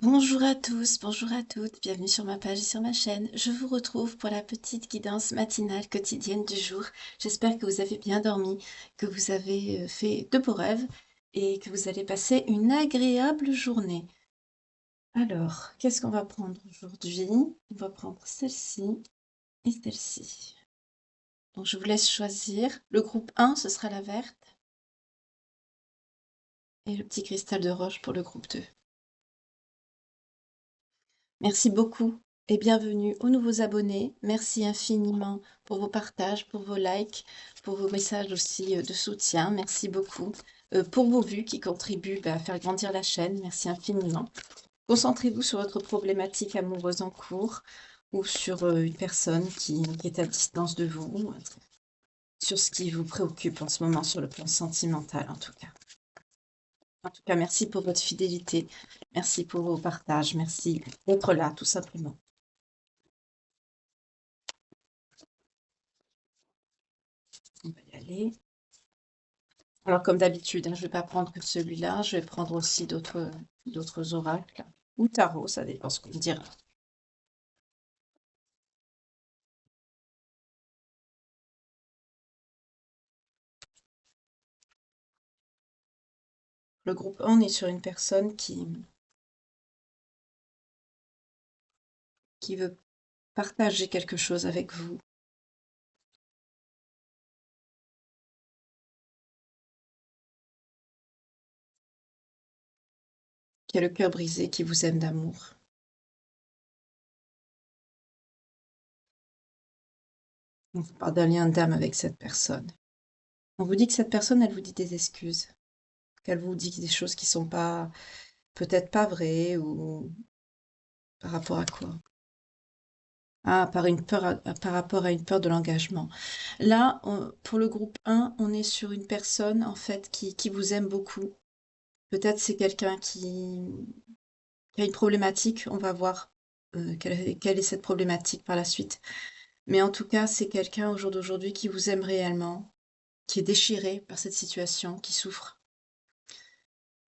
Bonjour à tous, bonjour à toutes, bienvenue sur ma page et sur ma chaîne. Je vous retrouve pour la petite guidance matinale quotidienne du jour. J'espère que vous avez bien dormi, que vous avez fait de beaux rêves et que vous allez passer une agréable journée. Alors, qu'est-ce qu'on va prendre aujourd'hui? On va prendre celle-ci et celle-ci. Donc je vous laisse choisir. Le groupe 1, ce sera la verte et le petit cristal de roche pour le groupe 2. Merci beaucoup et bienvenue aux nouveaux abonnés. Merci infiniment pour vos partages, pour vos likes, pour vos messages aussi de soutien. Merci beaucoup pour vos vues qui contribuent à faire grandir la chaîne. Merci infiniment. Concentrez-vous sur votre problématique amoureuse en cours ou sur une personne qui est à distance de vous, sur ce qui vous préoccupe en ce moment sur le plan sentimental en tout cas. En tout cas, merci pour votre fidélité. Merci pour vos partages. Merci d'être là, tout simplement. On va y aller. Alors, comme d'habitude, hein, je ne vais pas prendre que celui-là. Je vais prendre aussi d'autres oracles. Ou tarot, ça dépend ce qu'on me dira. Le groupe 1, on est sur une personne qui veut partager quelque chose avec vous. Qui a le cœur brisé, qui vous aime d'amour. On vous parle d'un lien d'âme avec cette personne. On vous dit que cette personne, elle vous dit des excuses. Qu'elle vous dit des choses qui sont pas, peut-être pas vraies ou par rapport à quoi? Ah, par rapport à une peur de l'engagement. Là, pour le groupe 1, on est sur une personne, en fait, qui vous aime beaucoup. Peut-être c'est quelqu'un qui a une problématique. On va voir quelle est cette problématique par la suite. Mais en tout cas, c'est quelqu'un au jour d'aujourd'hui qui vous aime réellement, qui est déchiré par cette situation, qui souffre.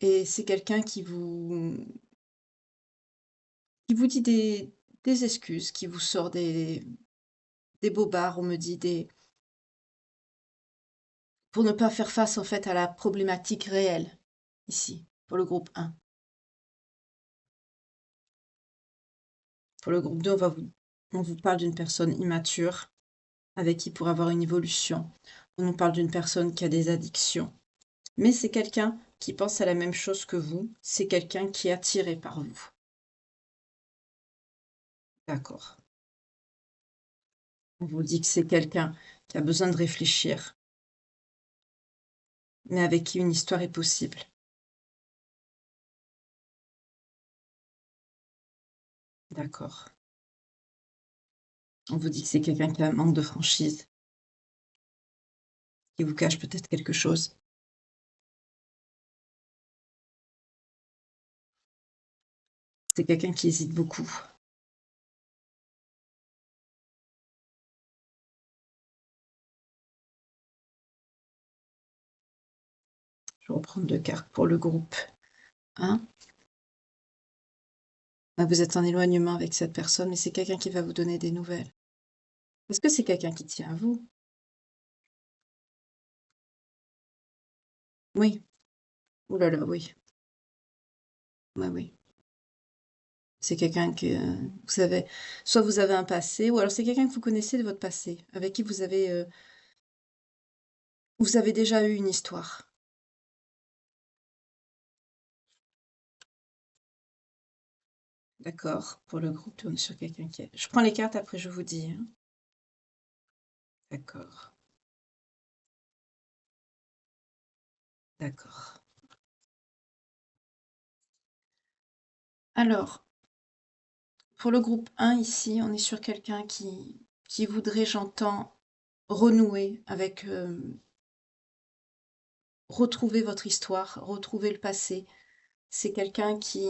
Et c'est quelqu'un qui vous dit des excuses, qui vous sort des bobards, on me dit, pour ne pas faire face en fait à la problématique réelle, ici, pour le groupe 1. Pour le groupe 2, on vous parle d'une personne immature, avec qui pour avoir une évolution. On nous parle d'une personne qui a des addictions. Mais c'est quelqu'un qui pense à la même chose que vous, c'est quelqu'un qui est attiré par vous. D'accord. On vous dit que c'est quelqu'un qui a besoin de réfléchir, mais avec qui une histoire est possible. D'accord. On vous dit que c'est quelqu'un qui a un manque de franchise, qui vous cache peut-être quelque chose. C'est quelqu'un qui hésite beaucoup. Je vais reprendre 2 cartes pour le groupe 1. Bah, vous êtes en éloignement avec cette personne, mais c'est quelqu'un qui va vous donner des nouvelles. Est-ce que c'est quelqu'un qui tient à vous? Oui. Ouh là là, oui. Ouais, oui. C'est quelqu'un que, vous savez, soit vous avez un passé, ou alors c'est quelqu'un que vous connaissez de votre passé, avec qui vous avez déjà eu une histoire. D'accord? Pour le groupe, on est sur quelqu'un qui est je prends les cartes, après je vous dis, hein. D'accord. D'accord. Alors, pour le groupe 1 ici, on est sur quelqu'un qui voudrait, j'entends, renouer avec, retrouver votre histoire, retrouver le passé. C'est quelqu'un qui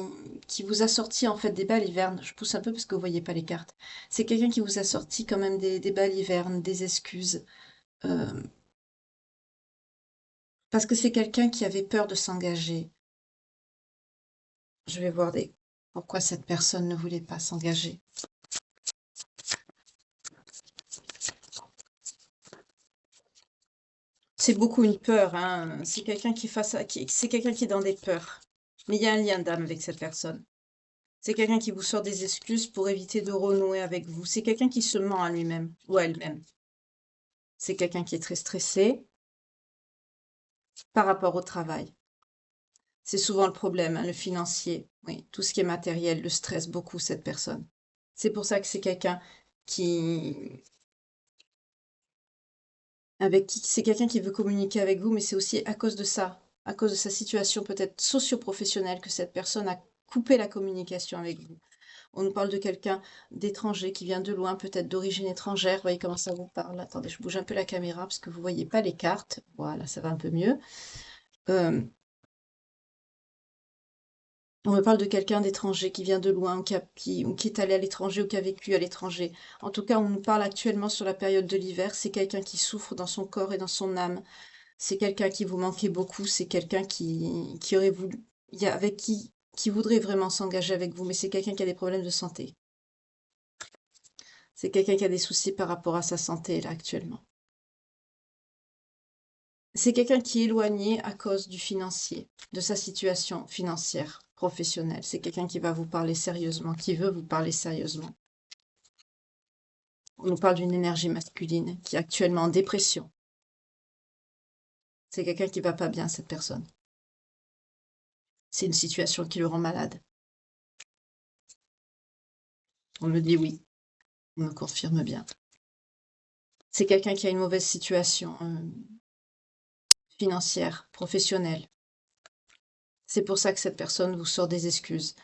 vous a sorti en fait des balivernes. Je pousse un peu parce que vous voyez pas les cartes. C'est quelqu'un qui vous a sorti quand même des balivernes, des excuses. euh, Parce que c'est quelqu'un qui avait peur de s'engager. Je vais voir des Pourquoi cette personne ne voulait pas s'engager? C'est beaucoup une peur, hein. C'est quelqu'un c'est quelqu'un qui est dans des peurs. Mais il y a un lien d'âme avec cette personne. C'est quelqu'un qui vous sort des excuses pour éviter de renouer avec vous. C'est quelqu'un qui se ment à lui-même ou à elle-même. C'est quelqu'un qui est très stressé par rapport au travail. C'est souvent le problème, hein, le financier. Oui, tout ce qui est matériel le stresse beaucoup, cette personne. C'est pour ça que c'est quelqu'un qui, c'est quelqu'un qui veut communiquer avec vous, mais c'est aussi à cause de ça, à cause de sa situation peut-être socio-professionnelle, que cette personne a coupé la communication avec vous. On nous parle de quelqu'un d'étranger qui vient de loin, peut-être d'origine étrangère. Vous voyez comment ça vous parle? Attendez, je bouge un peu la caméra parce que vous voyez pas les cartes. Voilà, ça va un peu mieux. Euh, on me parle de quelqu'un d'étranger qui vient de loin, ou qui est allé à l'étranger ou qui a vécu à l'étranger. En tout cas, on nous parle actuellement sur la période de l'hiver. C'est quelqu'un qui souffre dans son corps et dans son âme. C'est quelqu'un qui vous manquait beaucoup. C'est quelqu'un qui aurait voulu, avec qui voudrait vraiment s'engager avec vous, mais c'est quelqu'un qui a des problèmes de santé. C'est quelqu'un qui a des soucis par rapport à sa santé, là, actuellement. C'est quelqu'un qui est éloigné à cause du financier, de sa situation financière, professionnelle. C'est quelqu'un qui va vous parler sérieusement, qui veut vous parler sérieusement. On nous parle d'une énergie masculine qui est actuellement en dépression. C'est quelqu'un qui va pas bien, cette personne. C'est une situation qui le rend malade. On me dit oui, on me confirme bien. C'est quelqu'un qui a une mauvaise situation financière, professionnelle. C'est pour ça que cette personne vous sort des excuses.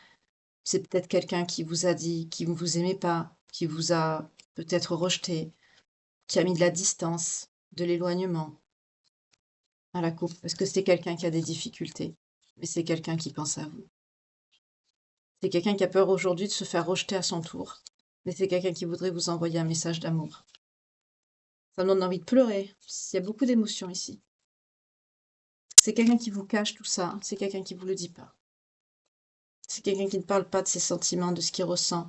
C'est peut-être quelqu'un qui vous a dit qu'il ne vous aimait pas, qui vous a peut-être rejeté, qui a mis de la distance, de l'éloignement à la coupe, parce que c'est quelqu'un qui a des difficultés, mais c'est quelqu'un qui pense à vous. C'est quelqu'un qui a peur aujourd'hui de se faire rejeter à son tour, mais c'est quelqu'un qui voudrait vous envoyer un message d'amour. Ça me donne envie de pleurer, il y a beaucoup d'émotions ici. C'est quelqu'un qui vous cache tout ça, c'est quelqu'un qui vous le dit pas. C'est quelqu'un qui ne parle pas de ses sentiments, de ce qu'il ressent,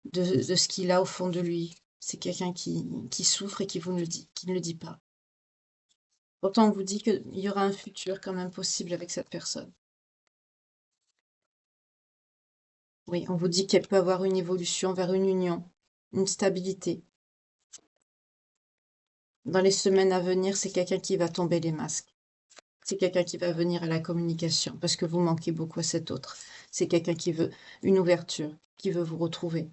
de ce qu'il a au fond de lui. C'est quelqu'un qui souffre et qui vous ne le dit, qui ne le dit pas. Pourtant, on vous dit qu'il y aura un futur quand même possible avec cette personne. Oui, on vous dit qu'elle peut avoir une évolution vers une union, une stabilité. Dans les semaines à venir, c'est quelqu'un qui va tomber les masques. C'est quelqu'un qui va venir à la communication parce que vous manquez beaucoup à cet autre. C'est quelqu'un qui veut une ouverture, qui veut vous retrouver.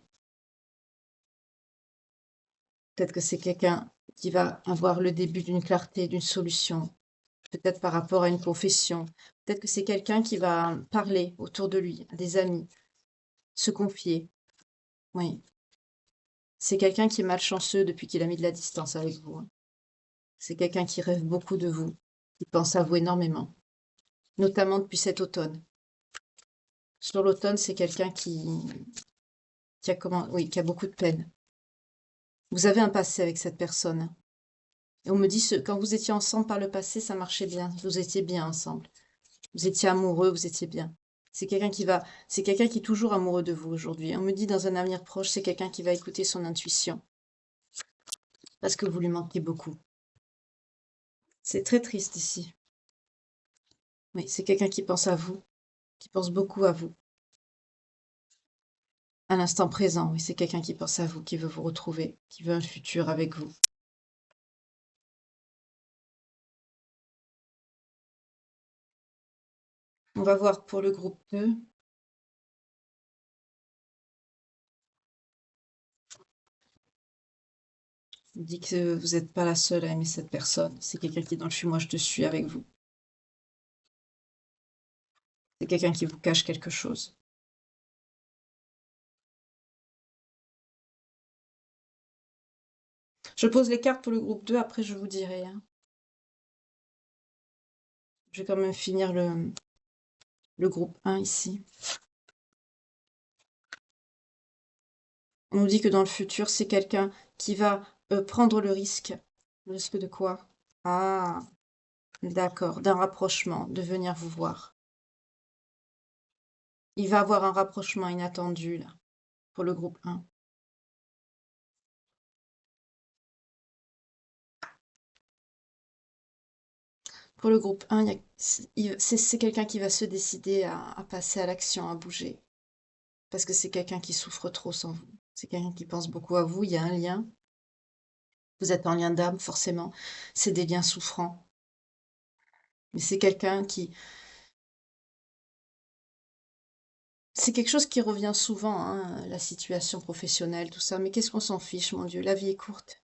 Peut-être que c'est quelqu'un qui va avoir le début d'une clarté, d'une solution, peut-être par rapport à une confession. Peut-être que c'est quelqu'un qui va parler autour de lui, à des amis, se confier. Oui. C'est quelqu'un qui est malchanceux depuis qu'il a mis de la distance avec vous, hein. C'est quelqu'un qui rêve beaucoup de vous, qui pense à vous énormément, notamment depuis cet automne. Sur l'automne, c'est quelqu'un oui, qui a beaucoup de peine. Vous avez un passé avec cette personne. Et on me dit, quand vous étiez ensemble par le passé, ça marchait bien. Vous étiez bien ensemble. Vous étiez amoureux, vous étiez bien. C'est quelqu'un qui est toujours amoureux de vous aujourd'hui. On me dit dans un avenir proche, c'est quelqu'un qui va écouter son intuition. Parce que vous lui manquez beaucoup. C'est très triste ici. Oui, c'est quelqu'un qui pense à vous, qui pense beaucoup à vous. À l'instant présent, oui, c'est quelqu'un qui pense à vous, qui veut vous retrouver, qui veut un futur avec vous. On va voir pour le groupe 2. Il dit que vous n'êtes pas la seule à aimer cette personne. C'est quelqu'un qui est dans le suis-moi, je te suis avec vous. C'est quelqu'un qui vous cache quelque chose. Je pose les cartes pour le groupe 2, après je vous dirai, hein. Je vais quand même finir le groupe 1 ici. On nous dit que dans le futur, c'est quelqu'un qui va prendre le risque. Le risque de quoi? Ah, d'accord, d'un rapprochement, de venir vous voir. Il va avoir un rapprochement inattendu là, pour le groupe 1. Pour le groupe 1, c'est quelqu'un qui va se décider à passer à l'action, à bouger. Parce que c'est quelqu'un qui souffre trop sans vous. C'est quelqu'un qui pense beaucoup à vous, il y a un lien. Vous êtes en lien d'âme, forcément. C'est des liens souffrants. Mais c'est quelqu'un qui... C'est quelque chose qui revient souvent, hein, la situation professionnelle, tout ça. Mais qu'est-ce qu'on s'en fiche, mon Dieu, la vie est courte.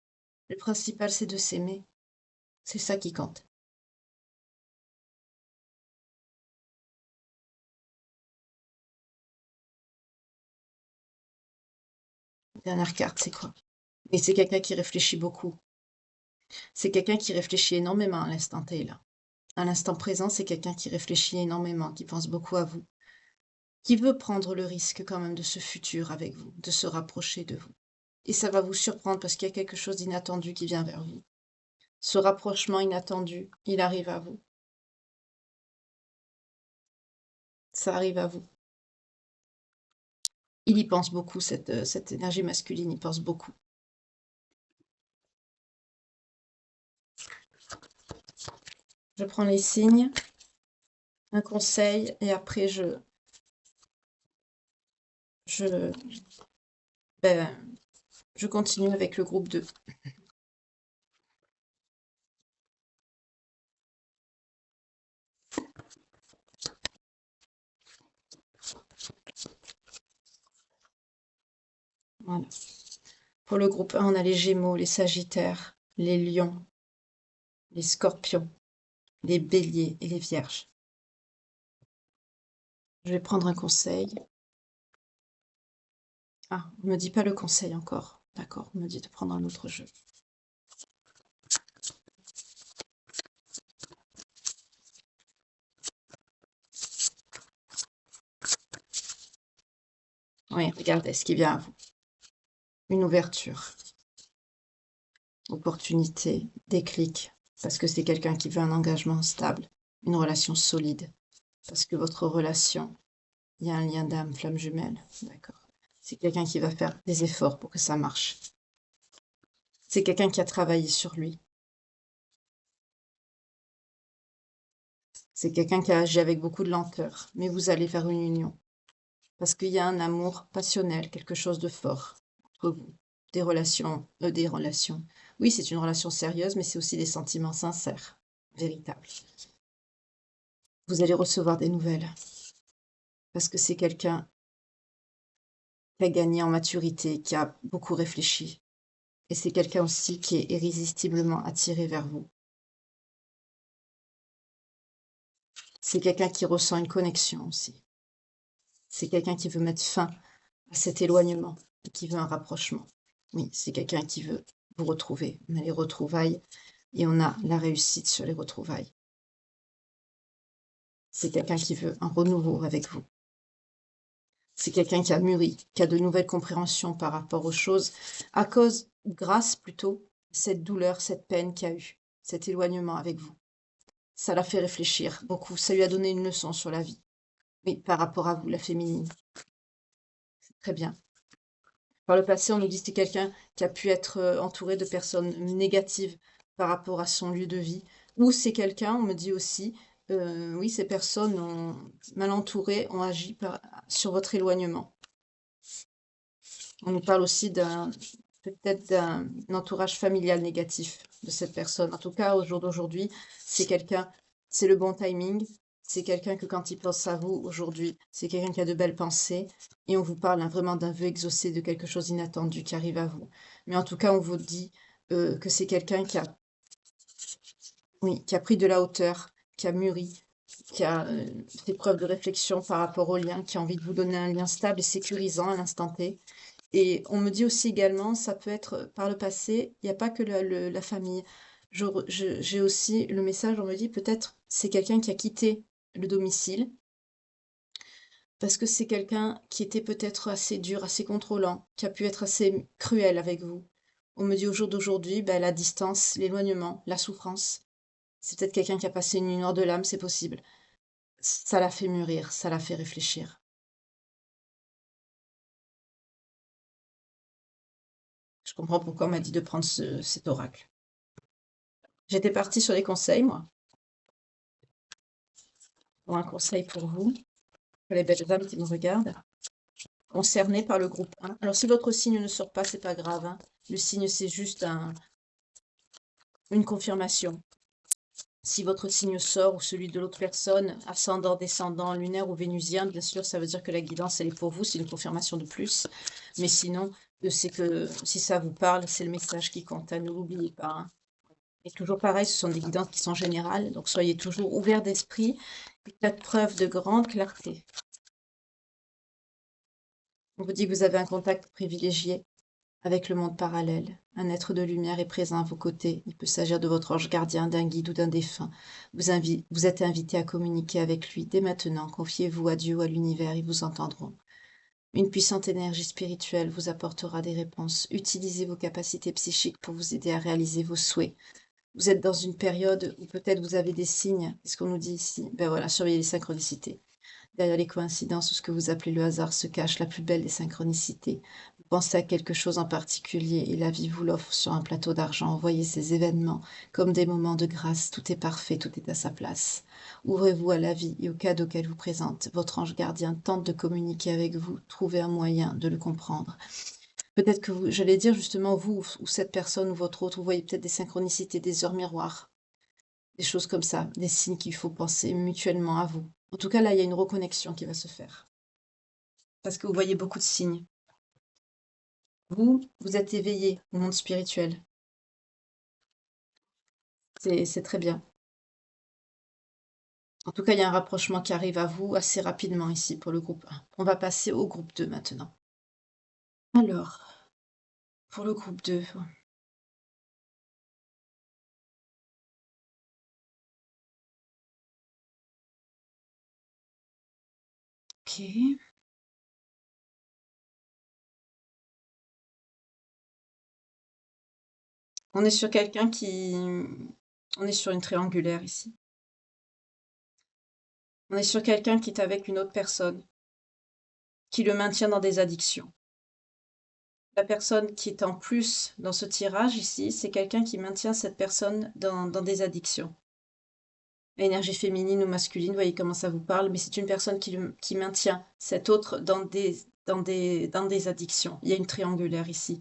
Le principal, c'est de s'aimer. C'est ça qui compte. Dernière carte, c'est quoi? Et c'est quelqu'un qui réfléchit beaucoup. C'est quelqu'un qui réfléchit énormément à l'instant T, là. À l'instant présent, c'est quelqu'un qui réfléchit énormément, qui pense beaucoup à vous, qui veut prendre le risque quand même de ce futur avec vous, de se rapprocher de vous. Et ça va vous surprendre parce qu'il y a quelque chose d'inattendu qui vient vers vous. Ce rapprochement inattendu, il arrive à vous. Ça arrive à vous. Il y pense beaucoup, cette énergie masculine, il pense beaucoup. Je prends les signes, un conseil, et après je, ben, je continue avec le groupe 2. Voilà. Pour le groupe 1, on a les Gémeaux, les Sagittaires, les Lions, les Scorpions, les Béliers et les Vierges. Je vais prendre un conseil. Ah, on ne me dit pas le conseil encore. D'accord, on me dit de prendre un autre jeu. Oui, regardez ce qui vient à vous. Une ouverture, opportunité, déclic, parce que c'est quelqu'un qui veut un engagement stable, une relation solide, parce que votre relation, il y a un lien d'âme, flamme jumelle, d'accord. C'est quelqu'un qui va faire des efforts pour que ça marche. C'est quelqu'un qui a travaillé sur lui. C'est quelqu'un qui a agi avec beaucoup de lenteur, mais vous allez faire une union, parce qu'il y a un amour passionnel, quelque chose de fort entre vous. Des relations. Oui, c'est une relation sérieuse, mais c'est aussi des sentiments sincères, véritables. Vous allez recevoir des nouvelles, parce que c'est quelqu'un qui a gagné en maturité, qui a beaucoup réfléchi. Et c'est quelqu'un aussi qui est irrésistiblement attiré vers vous. C'est quelqu'un qui ressent une connexion aussi. C'est quelqu'un qui veut mettre fin à cet éloignement, et qui veut un rapprochement. Oui, c'est quelqu'un qui veut vous retrouver. On a les retrouvailles et on a la réussite sur les retrouvailles. C'est quelqu'un qui veut un renouveau avec vous. C'est quelqu'un qui a mûri, qui a de nouvelles compréhensions par rapport aux choses, à cause, ou grâce plutôt, cette douleur, cette peine qu'il y a eu, cet éloignement avec vous. Ça l'a fait réfléchir beaucoup, ça lui a donné une leçon sur la vie. Oui, par rapport à vous, la féminine. C'est très bien. Par le passé, on nous dit que c'est quelqu'un qui a pu être entouré de personnes négatives par rapport à son lieu de vie. Ou c'est quelqu'un, on me dit aussi, oui, ces personnes mal entourées ont agi sur votre éloignement. On nous parle aussi peut-être d'un entourage familial négatif de cette personne. En tout cas, au jour d'aujourd'hui, c'est le bon timing. C'est quelqu'un que quand il pense à vous aujourd'hui, c'est quelqu'un qui a de belles pensées. Et on vous parle vraiment d'un vœu exaucé, de quelque chose d'inattendu qui arrive à vous. Mais en tout cas, on vous dit que c'est quelqu'un oui, qui a pris de la hauteur, qui a mûri, qui a fait preuve de réflexion par rapport au lien, qui a envie de vous donner un lien stable et sécurisant à l'instant T. Et on me dit aussi également, ça peut être par le passé, il n'y a pas que la famille. J'ai aussi le message, on me dit peut-être c'est quelqu'un qui a quitté le domicile parce que c'est quelqu'un qui était peut-être assez dur, assez contrôlant, qui a pu être assez cruel avec vous. On me dit au jour d'aujourd'hui, ben, la distance, l'éloignement, la souffrance. C'est peut-être quelqu'un qui a passé une nuit noire de l'âme, c'est possible. Ça l'a fait mûrir, ça l'a fait réfléchir. comprends pourquoi on m'a dit de prendre cet oracle. J'étais partie sur les conseils, moi, pour un conseil pour vous, pour les belles âmes qui me regardent, concernées par le groupe 1. Alors, si votre signe ne sort pas, c'est pas grave, hein. Le signe, c'est juste une confirmation. Si votre signe sort ou celui de l'autre personne, ascendant, descendant, lunaire ou vénusien, bien sûr, ça veut dire que la guidance, elle est pour vous, c'est une confirmation de plus. Mais sinon, c'est que si ça vous parle, c'est le message qui compte, hein, ne l'oubliez pas, hein. Et toujours pareil, ce sont des guidances qui sont générales, donc soyez toujours ouverts d'esprit et faites preuve de grande clarté. On vous dit que vous avez un contact privilégié avec le monde parallèle. Un être de lumière est présent à vos côtés. Il peut s'agir de votre ange gardien, d'un guide ou d'un défunt. Vous êtes invité à communiquer avec lui dès maintenant. Confiez-vous à Dieu ou à l'univers, ils vous entendront. Une puissante énergie spirituelle vous apportera des réponses. Utilisez vos capacités psychiques pour vous aider à réaliser vos souhaits. Vous êtes dans une période où peut-être vous avez des signes. Qu'est-ce qu'on nous dit ici? Ben voilà, surveillez les synchronicités. Derrière les coïncidences ou ce que vous appelez le hasard se cache la plus belle des synchronicités. Vous pensez à quelque chose en particulier et la vie vous l'offre sur un plateau d'argent. Voyez ces événements comme des moments de grâce. Tout est parfait, tout est à sa place. Ouvrez-vous à la vie et aux cadeaux qu'elle vous présente. Votre ange gardien tente de communiquer avec vous. Trouvez un moyen de le comprendre. Peut-être que vous, j'allais dire justement vous ou cette personne ou votre autre, vous voyez peut-être des synchronicités, des heures miroirs, des choses comme ça, des signes qu'il faut penser mutuellement à vous. En tout cas, là, il y a une reconnexion qui va se faire. Parce que vous voyez beaucoup de signes. Vous êtes éveillé au monde spirituel. C'est très bien. En tout cas, il y a un rapprochement qui arrive à vous assez rapidement ici pour le groupe 1. On va passer au groupe 2 maintenant. Alors, pour le groupe 2. Ok. On est sur quelqu'un qui... On est sur une triangulaire ici. On est sur quelqu'un qui est avec une autre personne, qui le maintient dans des addictions. La personne qui est en plus dans ce tirage ici, c'est quelqu'un qui maintient cette personne dans des addictions. Énergie féminine ou masculine, vous voyez comment ça vous parle, mais c'est une personne qui maintient cet autre dans des addictions. Il y a une triangulaire ici.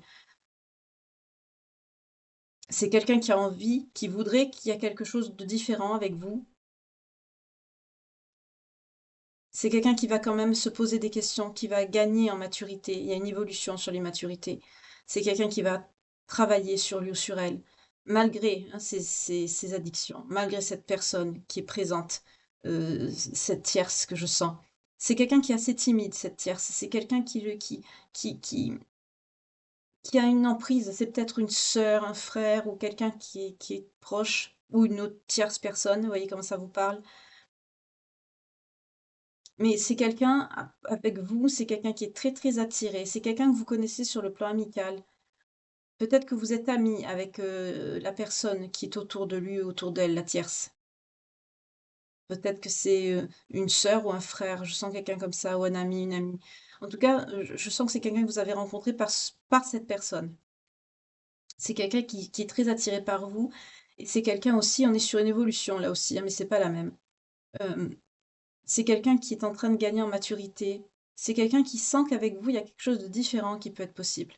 C'est quelqu'un qui a envie, qui voudrait qu'il y ait quelque chose de différent avec vous. C'est quelqu'un qui va quand même se poser des questions, qui va gagner en maturité. Il y a une évolution sur les maturités. C'est quelqu'un qui va travailler sur lui ou sur elle, malgré hein, ses addictions, malgré cette personne qui est présente, cette tierce que je sens. C'est quelqu'un qui est assez timide, cette tierce. C'est quelqu'un qui, qui, qui a une emprise. C'est peut-être une sœur, un frère ou quelqu'un qui est proche ou une autre tierce personne. Vous voyez comment ça vous parle? Mais c'est quelqu'un, avec vous, c'est quelqu'un qui est très très attiré. C'est quelqu'un que vous connaissez sur le plan amical. Peut-être que vous êtes ami avec la personne qui est autour de lui ou autour d'elle, la tierce. Peut-être que c'est une sœur ou un frère. Je sens quelqu'un comme ça, ou un ami, une amie. En tout cas, je sens que c'est quelqu'un que vous avez rencontré par cette personne. C'est quelqu'un qui est très attiré par vous. Et c'est quelqu'un aussi, on est sur une évolution là aussi, hein, mais c'est pas la même. Euh, C'est quelqu'un qui est en train de gagner en maturité. C'est quelqu'un qui sent qu'avec vous, il y a quelque chose de différent qui peut être possible.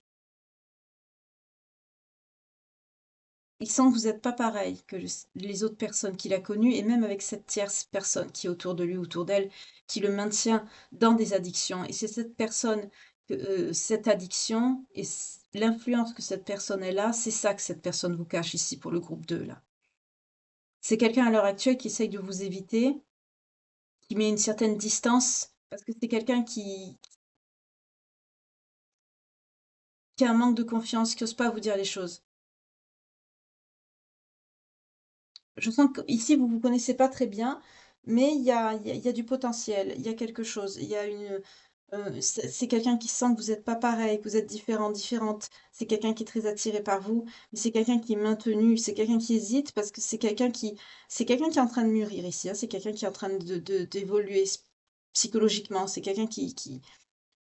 Il sent que vous n'êtes pas pareil que les autres personnes qu'il a connues, et même avec cette tierce personne qui est autour de lui, autour d'elle, qui le maintient dans des addictions. Et c'est cette personne, cette addiction et l'influence que cette personne est là, c'est ça que cette personne vous cache ici pour le groupe 2, là. C'est quelqu'un à l'heure actuelle qui essaye de vous éviter, qui met une certaine distance, parce que c'est quelqu'un qui a un manque de confiance, qui n'ose pas vous dire les choses. Je sens qu'ici, vous ne vous connaissez pas très bien, mais il y a du potentiel, il y a quelque chose. Il y a une, c'est quelqu'un qui sent que vous n'êtes pas pareil, que vous êtes différent, différente. C'est quelqu'un qui est très attiré par vous, mais c'est quelqu'un qui est maintenu, c'est quelqu'un qui hésite parce que c'est quelqu'un qui est en train de mûrir ici, hein. C'est quelqu'un qui est en train d'évoluer psychologiquement. C'est quelqu'un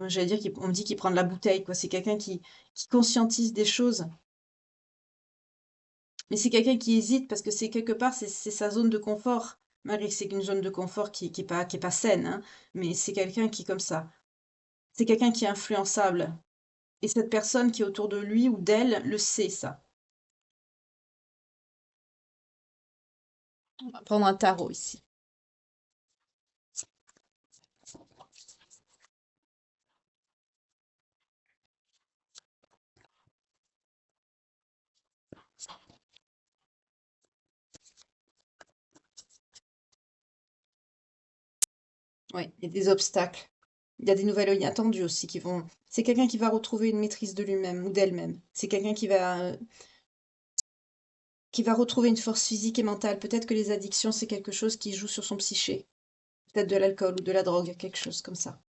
J'allais dire on me dit qu'il prend de la bouteille, quoi. C'est quelqu'un qui conscientise des choses. Mais c'est quelqu'un qui hésite parce que c'est quelque part, c'est sa zone de confort. Malgré que c'est une zone de confort qui est pas saine, hein. Mais c'est quelqu'un qui est comme ça. C'est quelqu'un qui est influençable. Et cette personne qui est autour de lui ou d'elle le sait, ça. On va prendre un tarot ici. Oui, il y a des obstacles. Il y a des nouvelles inattendues aussi qui vont. C'est quelqu'un qui va retrouver une maîtrise de lui-même ou d'elle-même. C'est quelqu'un qui va retrouver une force physique et mentale. Peut-être que les addictions, c'est quelque chose qui joue sur son psyché. Peut-être de l'alcool ou de la drogue, quelque chose comme ça.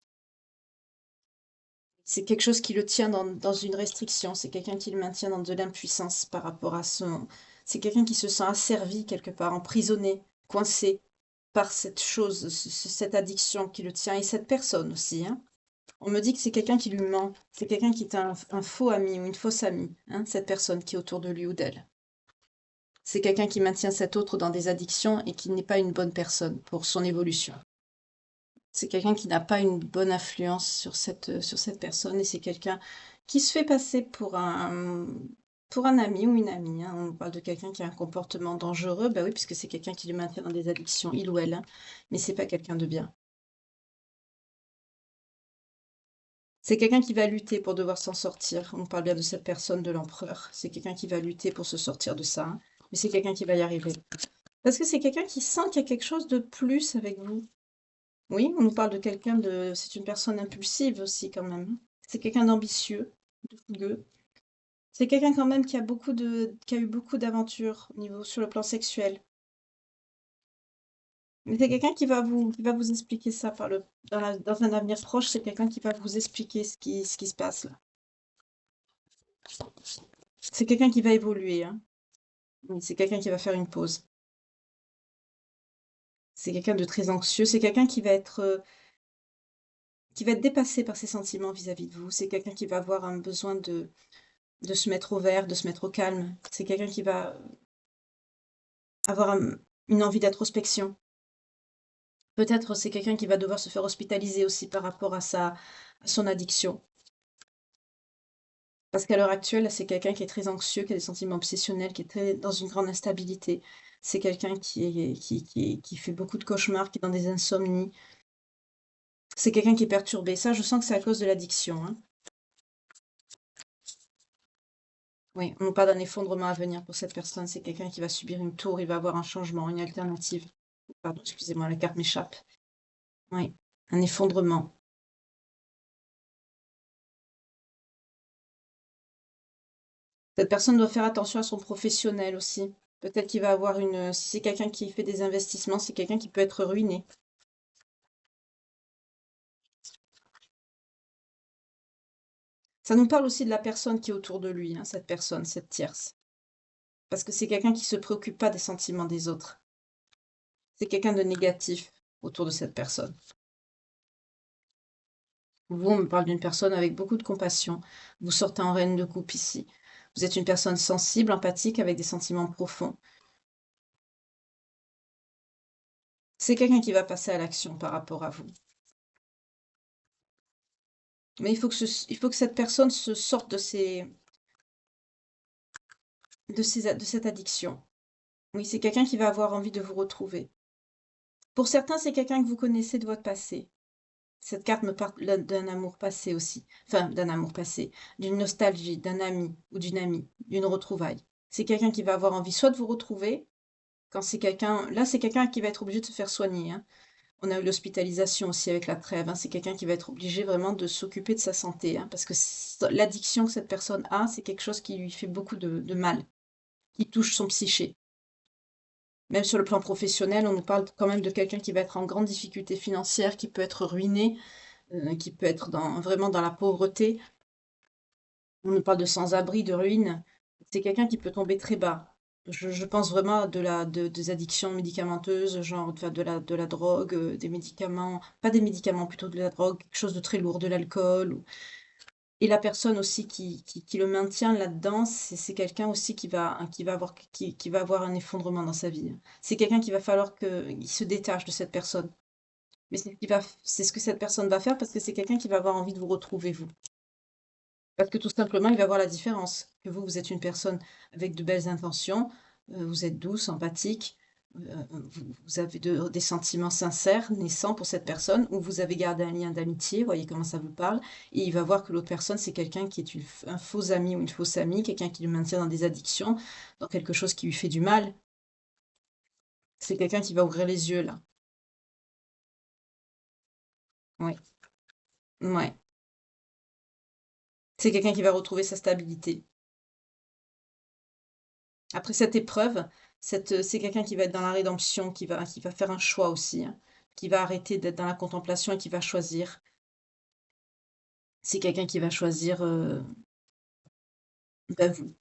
C'est quelque chose qui le tient dans une restriction. C'est quelqu'un qui le maintient dans de l'impuissance par rapport à son. C'est quelqu'un qui se sent asservi quelque part, emprisonné, coincé par cette chose, cette addiction qui le tient et cette personne aussi, hein. On me dit que c'est quelqu'un qui lui ment. C'est quelqu'un qui est un faux ami ou une fausse amie, hein, cette personne qui est autour de lui ou d'elle. C'est quelqu'un qui maintient cet autre dans des addictions et qui n'est pas une bonne personne pour son évolution. C'est quelqu'un qui n'a pas une bonne influence sur cette personne et c'est quelqu'un qui se fait passer pour un ami ou une amie, hein. On parle de quelqu'un qui a un comportement dangereux, bah oui, puisque c'est quelqu'un qui le maintient dans des addictions, il ou elle, hein, mais c'est pas quelqu'un de bien. C'est quelqu'un qui va lutter pour devoir s'en sortir. On parle bien de cette personne, de l'empereur. C'est quelqu'un qui va lutter pour se sortir de ça, hein. Mais c'est quelqu'un qui va y arriver. Parce que c'est quelqu'un qui sent qu'il y a quelque chose de plus avec vous. Oui, on nous parle de quelqu'un de... C'est une personne impulsive aussi quand même, hein. C'est quelqu'un d'ambitieux, de fougueux. C'est quelqu'un quand même qui a eu beaucoup d'aventures au niveau sur le plan sexuel. Mais c'est quelqu'un qui va vous expliquer ça dans un avenir proche. C'est quelqu'un qui va vous expliquer ce qui se passe là. C'est quelqu'un qui va évoluer, hein. Oui, c'est quelqu'un qui va faire une pause. C'est quelqu'un de très anxieux. C'est quelqu'un qui va être dépassé par ses sentiments vis-à-vis de vous. C'est quelqu'un qui va avoir un besoin de se mettre au vert, de se mettre au calme. C'est quelqu'un qui va avoir une envie d'introspection. Peut-être c'est quelqu'un qui va devoir se faire hospitaliser aussi par rapport à son addiction. Parce qu'à l'heure actuelle, c'est quelqu'un qui est très anxieux, qui a des sentiments obsessionnels, qui est dans une grande instabilité. C'est quelqu'un qui fait beaucoup de cauchemars, qui est dans des insomnies. C'est quelqu'un qui est perturbé. Ça, je sens que c'est à cause de l'addiction, hein. Oui, on nous parle d'un effondrement à venir pour cette personne. C'est quelqu'un qui va subir une tour, il va avoir un changement, une alternative. Pardon, excusez-moi, la carte m'échappe. Oui, un effondrement. Cette personne doit faire attention à son professionnel aussi. Peut-être qu'il va avoir si c'est quelqu'un qui fait des investissements, c'est quelqu'un qui peut être ruiné. Ça nous parle aussi de la personne qui est autour de lui, hein, cette personne, cette tierce. Parce que c'est quelqu'un qui se préoccupe pas des sentiments des autres. C'est quelqu'un de négatif autour de cette personne. Vous, on me parle d'une personne avec beaucoup de compassion. Vous sortez en reine de coupe ici. Vous êtes une personne sensible, empathique, avec des sentiments profonds. C'est quelqu'un qui va passer à l'action par rapport à vous. Mais il faut que cette personne se sorte de cette addiction. Oui, c'est quelqu'un qui va avoir envie de vous retrouver. Pour certains, c'est quelqu'un que vous connaissez de votre passé. Cette carte me parle d'un amour passé aussi. Enfin, d'un amour passé, d'une nostalgie, d'un ami ou d'une amie, d'une retrouvaille. C'est quelqu'un qui va avoir envie soit de vous retrouver, quand c'est quelqu'un... Là, c'est quelqu'un qui va être obligé de se faire soigner, hein. On a eu l'hospitalisation aussi avec la trêve, hein. C'est quelqu'un qui va être obligé vraiment de s'occuper de sa santé, hein, parce que l'addiction que cette personne a, c'est quelque chose qui lui fait beaucoup de mal, qui touche son psyché. Même sur le plan professionnel, on nous parle quand même de quelqu'un qui va être en grande difficulté financière, qui peut être ruiné, qui peut être vraiment dans la pauvreté. On nous parle de sans-abri, de ruine. C'est quelqu'un qui peut tomber très bas. Je pense vraiment à des addictions médicamenteuses, genre enfin de la drogue, des médicaments pas des médicaments, plutôt de la drogue, quelque chose de très lourd, de l'alcool ou et la personne aussi qui le maintient là-dedans, c'est quelqu'un aussi qui va avoir un effondrement dans sa vie. C'est quelqu'un qu'il va falloir qu'il se détache de cette personne. Mais c'est ce que cette personne va faire parce que c'est quelqu'un qui va avoir envie de vous retrouver vous. Parce que tout simplement, il va voir la différence, que vous, vous êtes une personne avec de belles intentions, vous êtes douce, empathique, vous avez des sentiments sincères, naissants pour cette personne, ou vous avez gardé un lien d'amitié, voyez comment ça vous parle, et il va voir que l'autre personne, c'est quelqu'un qui est un faux ami ou une fausse amie, quelqu'un qui le maintient dans des addictions, dans quelque chose qui lui fait du mal. C'est quelqu'un qui va ouvrir les yeux, là. Oui, ouais. C'est quelqu'un qui va retrouver sa stabilité. Après cette épreuve, c'est quelqu'un qui va être dans la rédemption, qui va faire un choix aussi, hein, qui va arrêter d'être dans la contemplation et qui va choisir. C'est quelqu'un qui va choisir, bah, vous.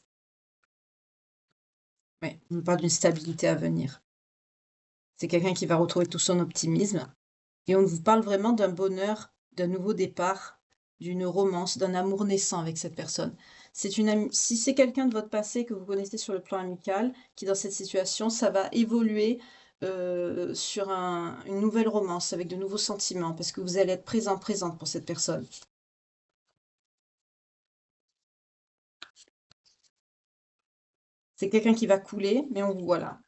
Ouais, on parle d'une stabilité à venir. C'est quelqu'un qui va retrouver tout son optimisme et on vous parle vraiment d'un bonheur, d'un nouveau départ, d'une romance, d'un amour naissant avec cette personne. C'est une amie si c'est quelqu'un de votre passé que vous connaissez sur le plan amical, qui est dans cette situation, ça va évoluer, sur une nouvelle romance avec de nouveaux sentiments parce que vous allez être présent, présente pour cette personne. C'est quelqu'un qui va couler, mais on vous voilà,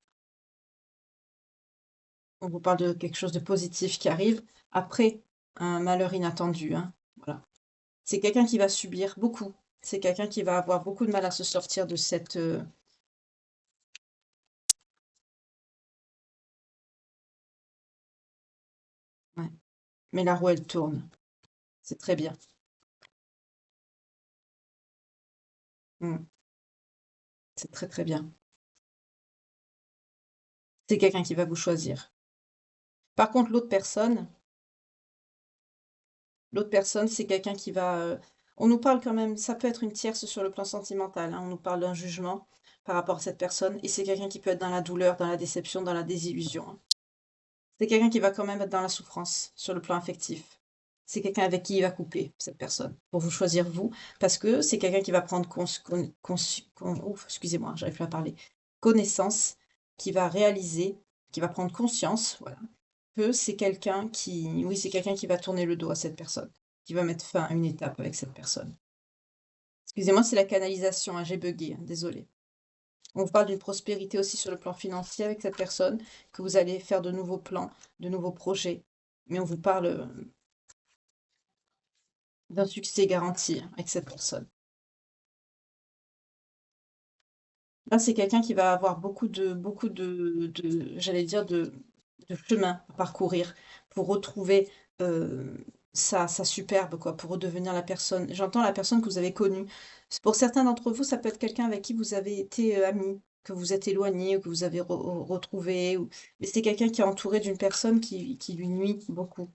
on vous parle de quelque chose de positif qui arrive après un malheur inattendu, hein, voilà. C'est quelqu'un qui va subir beaucoup. C'est quelqu'un qui va avoir beaucoup de mal à se sortir de cette, ouais. Mais la roue, elle tourne. C'est très bien. Mmh. C'est très, très bien. C'est quelqu'un qui va vous choisir. Par contre, l'autre personne, c'est quelqu'un qui va, on nous parle quand même ça peut être une tierce sur le plan sentimental, hein. On nous parle d'un jugement par rapport à cette personne et c'est quelqu'un qui peut être dans la douleur, dans la déception, dans la désillusion, hein. C'est quelqu'un qui va quand même être dans la souffrance sur le plan affectif. C'est quelqu'un avec qui il va couper, cette personne, pour vous choisir vous, parce que c'est quelqu'un qui va prendre ouf, excusez-moi, j'arrive plus à parler, connaissance, qui va réaliser, qui va prendre conscience, voilà, que c'est quelqu'un qui, oui, c'est quelqu'un qui va tourner le dos à cette personne, qui va mettre fin à une étape avec cette personne. Excusez-moi, c'est la canalisation, hein, j'ai bugué, hein, désolée. On vous parle d'une prospérité aussi sur le plan financier avec cette personne, que vous allez faire de nouveaux plans, de nouveaux projets. Mais on vous parle d'un succès garanti hein, avec cette personne. Là, c'est quelqu'un qui va avoir j'allais dire, de chemin à parcourir pour retrouver sa superbe, quoi, pour redevenir la personne. J'entends la personne que vous avez connue. Pour certains d'entre vous, ça peut être quelqu'un avec qui vous avez été amis, que vous êtes éloigné, ou que vous avez retrouvé. Mais c'est quelqu'un qui est entouré d'une personne qui lui nuit beaucoup.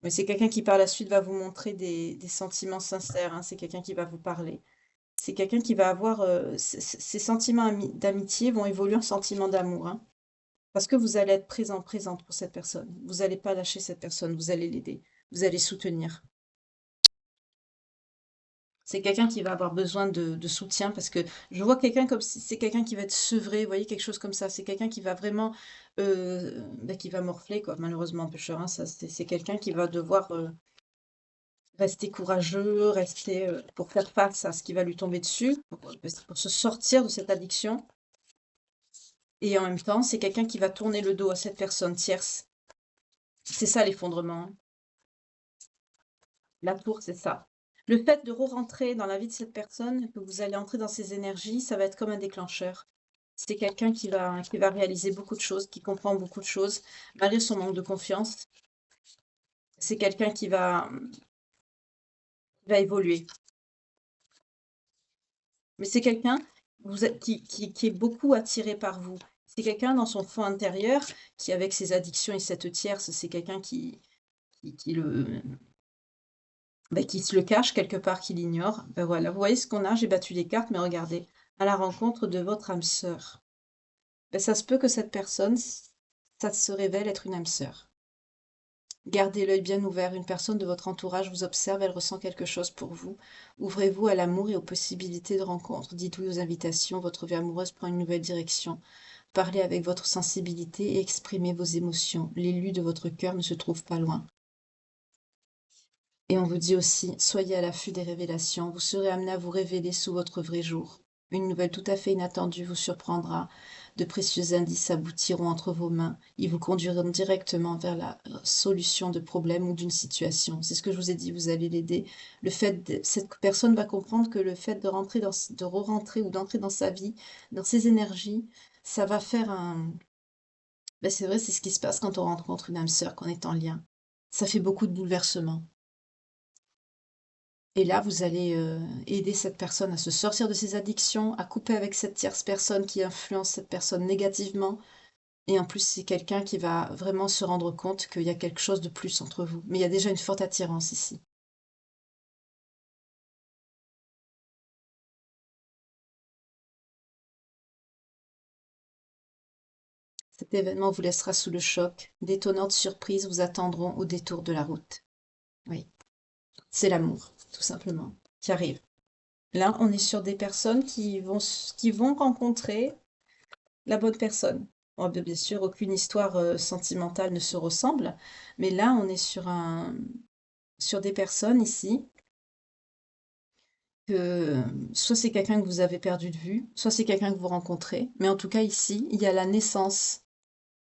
Mais c'est quelqu'un qui par la suite va vous montrer des sentiments sincères, hein. C'est quelqu'un qui va vous parler. C'est quelqu'un qui va avoir, ces sentiments d'amitié vont évoluer en sentiments d'amour, hein. Parce que vous allez être présent, présente pour cette personne. Vous allez pas lâcher cette personne, vous allez l'aider, vous allez soutenir. C'est quelqu'un qui va avoir besoin de soutien parce que je vois quelqu'un comme si c'est quelqu'un qui va être sevré, vous voyez, quelque chose comme ça. C'est quelqu'un qui va vraiment, bah, qui va morfler quoi, malheureusement, pécheur, hein. Ça, c'est quelqu'un qui va devoir, rester courageux, rester, pour faire face à ce qui va lui tomber dessus, pour se sortir de cette addiction. Et en même temps, c'est quelqu'un qui va tourner le dos à cette personne tierce. C'est ça l'effondrement, hein. La tour, c'est ça. Le fait de re-rentrer dans la vie de cette personne, que vous allez entrer dans ses énergies, ça va être comme un déclencheur. C'est quelqu'un qui va réaliser beaucoup de choses, qui comprend beaucoup de choses, malgré son manque de confiance. C'est quelqu'un qui va évoluer. Mais c'est quelqu'un qui est beaucoup attiré par vous. C'est quelqu'un dans son fond intérieur qui, avec ses addictions et cette tierce, c'est quelqu'un qui le bah, qui se le cache quelque part, qui l'ignore. Ben voilà, vous voyez ce qu'on a? J'ai battu les cartes, mais regardez. à la rencontre de votre âme sœur. Ben, ça se peut que cette personne, ça se révèle être une âme sœur. Gardez l'œil bien ouvert, une personne de votre entourage vous observe, elle ressent quelque chose pour vous. Ouvrez-vous à l'amour et aux possibilités de rencontre. Dites oui aux invitations, votre vie amoureuse prend une nouvelle direction. Parlez avec votre sensibilité et exprimez vos émotions. L'élu de votre cœur ne se trouve pas loin. Et on vous dit aussi, soyez à l'affût des révélations, vous serez amené à vous révéler sous votre vrai jour. Une nouvelle tout à fait inattendue vous surprendra. De précieux indices aboutiront entre vos mains. Ils vous conduiront directement vers la solution de problèmes ou d'une situation. C'est ce que je vous ai dit, vous allez l'aider. Cette personne va comprendre que le fait de rentrer de re-rentrer ou d'entrer dans sa vie, dans ses énergies, ça va faire un... Ben c'est vrai, c'est ce qui se passe quand on rencontre une âme sœur, qu'on est en lien. Ça fait beaucoup de bouleversements. Et là, vous allez aider cette personne à se sortir de ses addictions, à couper avec cette tierce personne qui influence cette personne négativement. Et en plus, c'est quelqu'un qui va vraiment se rendre compte qu'il y a quelque chose de plus entre vous. Mais il y a déjà une forte attirance ici. Cet événement vous laissera sous le choc. D'étonnantes surprises vous attendront au détour de la route. Oui, c'est l'amour, tout simplement, qui arrive. Là, on est sur des personnes qui vont rencontrer la bonne personne. Bon, bien sûr, aucune histoire sentimentale ne se ressemble, mais là, on est sur des personnes ici que soit c'est quelqu'un que vous avez perdu de vue, soit c'est quelqu'un que vous rencontrez, mais en tout cas ici, il y a la naissance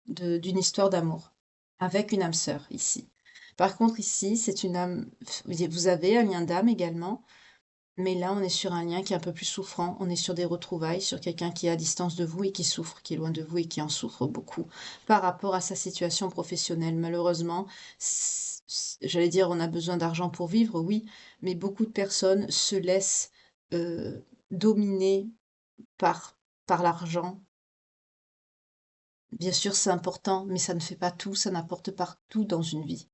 d'une histoire d'amour avec une âme sœur ici. Par contre, ici, c'est une âme, vous avez un lien d'âme également, mais là, on est sur un lien qui est un peu plus souffrant. On est sur des retrouvailles, sur quelqu'un qui est à distance de vous et qui souffre, qui est loin de vous et qui en souffre beaucoup par rapport à sa situation professionnelle. Malheureusement, j'allais dire, on a besoin d'argent pour vivre, oui, mais beaucoup de personnes se laissent dominer par, par l'argent. Bien sûr, c'est important, mais ça ne fait pas tout, ça n'apporte pas tout dans une vie.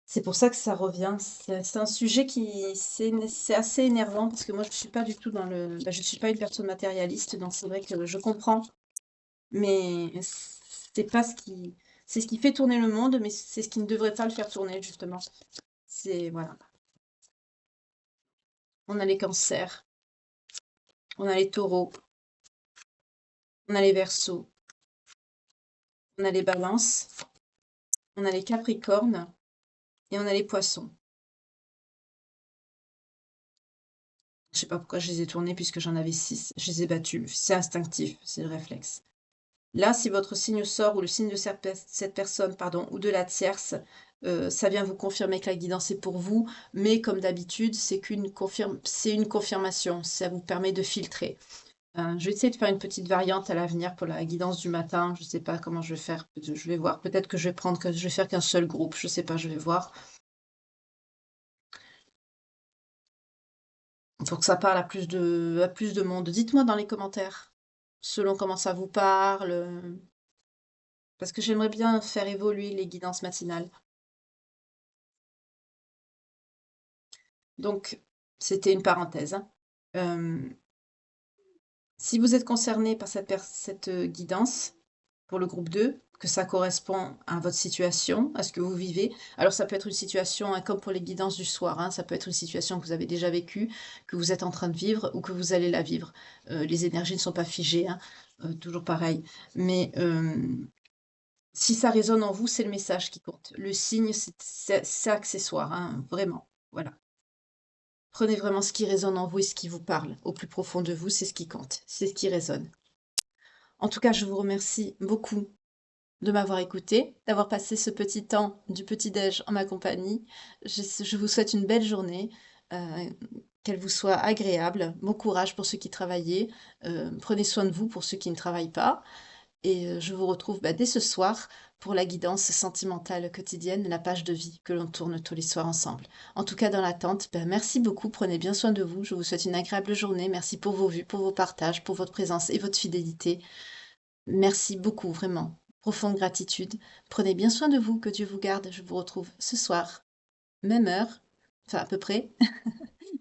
C'est pour ça que ça revient. C'est un sujet c'est assez énervant parce que moi, je suis pas du tout dans je suis pas une personne matérialiste, donc c'est vrai que je comprends, mais c'est pas ce qui, c'est ce qui fait tourner le monde, mais c'est ce qui ne devrait pas le faire tourner, justement. Voilà. On a les cancers, on a les taureaux, on a les verseaux, on a les balances, on a les capricornes et on a les poissons. Je sais pas pourquoi je les ai tournés puisque j'en avais 6. Je les ai battus. C'est instinctif, c'est le réflexe. Là, si votre signe sort ou le signe de cette personne, pardon, ou de la tierce, ça vient vous confirmer que la guidance est pour vous, mais comme d'habitude, c'est une confirmation, ça vous permet de filtrer. Je vais essayer de faire une petite variante à l'avenir pour la guidance du matin. Je ne sais pas comment je vais faire. Je vais voir. Peut-être que je vais faire qu'un seul groupe. Je ne sais pas, je vais voir. Pour que ça parle à plus de monde. Dites-moi dans les commentaires, selon comment ça vous parle, parce que j'aimerais bien faire évoluer les guidances matinales. Donc, c'était une parenthèse, hein. Euh, Si vous êtes concerné par cette guidance pour le groupe 2, que ça correspond à votre situation, à ce que vous vivez, alors ça peut être une situation, hein, comme pour les guidances du soir, hein, ça peut être une situation que vous avez déjà vécue, que vous êtes en train de vivre ou que vous allez la vivre. Les énergies ne sont pas figées, hein, toujours pareil. Mais si ça résonne en vous, c'est le message qui compte. Le signe, c'est accessoire, hein, vraiment. Voilà. Prenez vraiment ce qui résonne en vous et ce qui vous parle. Au plus profond de vous, c'est ce qui compte, c'est ce qui résonne. En tout cas, je vous remercie beaucoup de m'avoir écouté, d'avoir passé ce petit temps du petit-déj en ma compagnie. Je vous souhaite une belle journée, euh, qu'elle vous soit agréable. Bon courage pour ceux qui travaillent. Prenez soin de vous pour ceux qui ne travaillent pas. Et je vous retrouve dès ce soir pour la guidance sentimentale quotidienne, la page de vie que l'on tourne tous les soirs ensemble. En tout cas, dans l'attente, merci beaucoup, prenez bien soin de vous. Je vous souhaite une agréable journée. Merci pour vos vues, pour vos partages, pour votre présence et votre fidélité. Merci beaucoup, vraiment. Profonde gratitude. Prenez bien soin de vous, que Dieu vous garde. Je vous retrouve ce soir, même heure, enfin à peu près,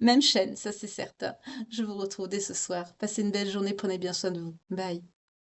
Même chaîne, ça c'est certain. Je vous retrouve dès ce soir. Passez une belle journée, prenez bien soin de vous. Bye.